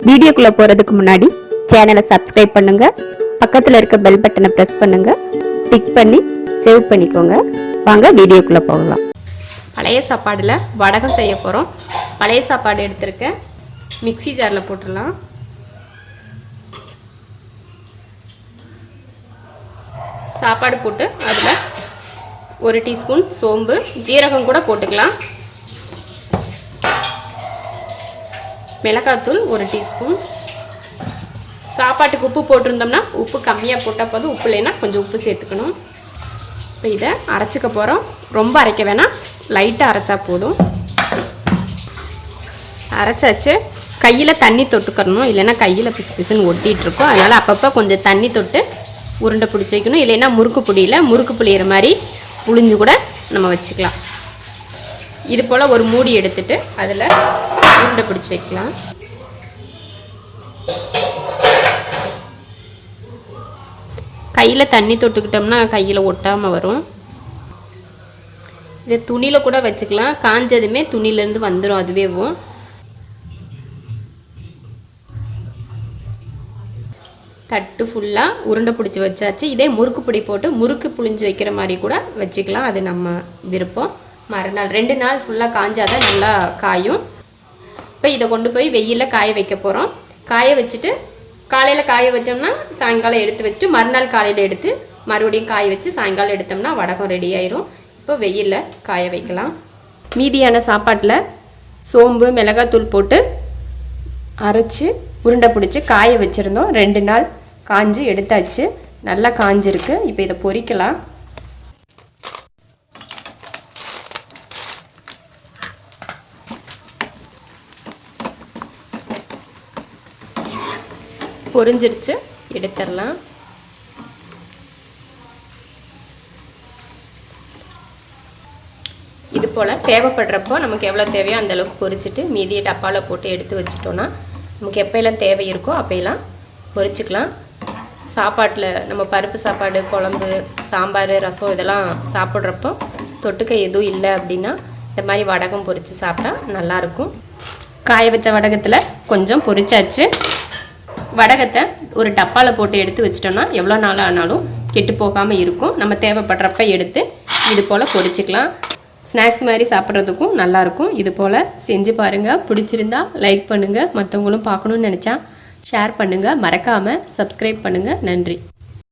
வீடியோக்குள்ள போறதுக்கு முன்னாடி சேனலை சப்ஸ்கிரைப் பண்ணுங்க, பக்கத்துல இருக்க பெல் பட்டனை பிரஸ் பண்ணுங்க, டிக் பண்ணி சேவ் பண்ணிக்கோங்க. வாங்க வீடியோக்குள்ள போகலாம். பழைய சாப்பாடுல வடகம் செய்ய போறோம். பழைய சாப்பாடு எடுத்துருக்கேன், மிக்ஸி ஜார்ல போட்டுடலாம். சாப்பாடு போட்டு அதில் 1 டீஸ்பூன் சோம்பு, ஜீரகம் கூட போட்டுக்கலாம். மிளகாத்தூள் 1 டீஸ்பூன். சாப்பாட்டுக்கு உப்பு போட்டிருந்தோம்னா உப்பு கம்மியாக போட்டால் போதும், உப்பு இல்லைன்னா கொஞ்சம் உப்பு சேர்த்துக்கணும். இப்போ இதை அரைச்சிக்க போகிறோம். ரொம்ப அரைக்க வேணாம், லைட்டாக அரைச்சா போதும். அரைச்சாச்சு. கையில் தண்ணி தொட்டுக்கணும், இல்லைன்னா கையில் பிசு பிசுன்னு ஒட்டிகிட்ருக்கோம். அதனால் அப்பப்போ கொஞ்சம் தண்ணி தொட்டு உருண்டை பிடிச்சி வைக்கணும். இல்லைன்னா முறுக்கு புளியில் முறுக்கு புளியிற மாதிரி புளிஞ்சு கூட நம்ம வச்சுக்கலாம். இது போல் ஒரு மூடி எடுத்துட்டு அதில் உருண்டை பிடிச்சி வைக்கலாம். கையில் தண்ணி தொட்டுக்கிட்டோம்னா கையில் ஒட்டாமல் வரும். இதை துணியில் கூட வச்சுக்கலாம், காஞ்சதுமே துணியிலேருந்து வந்துடும் அதுவேவும். தட்டு ஃபுல்லாக உருண்டை பிடிச்சி வச்சாச்சு. இதே முறுக்கு பிடி போட்டு முறுக்கு புளிஞ்சு வைக்கிற மாதிரி கூட வச்சுக்கலாம், அது நம்ம விருப்பம். மறுநாள் 2 நாள் ஃபுல்லாக காஞ்சாதான் நல்லா காயும். இப்போ இதை கொண்டு போய் வெயிலில் காய வைக்க போகிறோம். காய வச்சுட்டு காலையில் காய வச்சோம்னா சாயங்காலம் எடுத்து வச்சுட்டு மறுநாள் காலையில் எடுத்து மறுபடியும் காய வச்சு சாயங்காலம் எடுத்தோம்னா வடகம் ரெடி ஆயிரும். இப்போ வெயிலில் காய வைக்கலாம். மீதியான சாப்பாட்டில் சோம்பு மிளகாத்தூள் போட்டு அரைச்சி உருண்டை பிடிச்சி காய வச்சுருந்தோம். 2 நாள் காஞ்சி எடுத்தாச்சு, நல்லா காஞ்சிருக்கு. இப்போ இதை பொரிக்கலாம். பொரிஞ்சிருச்சு, எடுத்துடலாம். இது போல் தேவைப்படுறப்போ நமக்கு எவ்வளோ தேவையோ அந்தளவுக்கு பொரிச்சிட்டு மீதியை டப்பாவில் போட்டு எடுத்து வச்சுட்டோன்னா நமக்கு எப்போயெல்லாம் தேவை இருக்கோ அப்போயெல்லாம் பொரிச்சிக்கலாம். சாப்பாட்டில் நம்ம பருப்பு சாப்பாடு, குழம்பு, சாம்பார், ரசம் இதெல்லாம் சாப்பிட்றப்போ தொட்டுக்க எதுவும் இல்லை அப்படின்னா இந்த மாதிரி வடகம் பொரித்து சாப்பிட்டா நல்லாயிருக்கும். காய வச்ச வடகத்தில் கொஞ்சம் பொரிச்சாச்சு. வடகத்தை ஒரு டப்பாவில் போட்டு எடுத்து வச்சிட்டோன்னா எவ்வளோ நாள் ஆனாலும் கெட்டு போகாமல் இருக்கும். நம்ம தேவைப்படுறப்ப எடுத்து இது போல் பொரிச்சிக்கலாம். ஸ்நாக்ஸ் மாதிரி சாப்பிட்றதுக்கும் நல்லாயிருக்கும். இது போல் செஞ்சு பாருங்கள். பிடிச்சிருந்தா லைக் பண்ணுங்கள், மற்றவங்களும் பார்க்கணுன்னு நினச்சா ஷேர் பண்ணுங்கள், மறக்காமல் சப்ஸ்கிரைப் பண்ணுங்கள். நன்றி.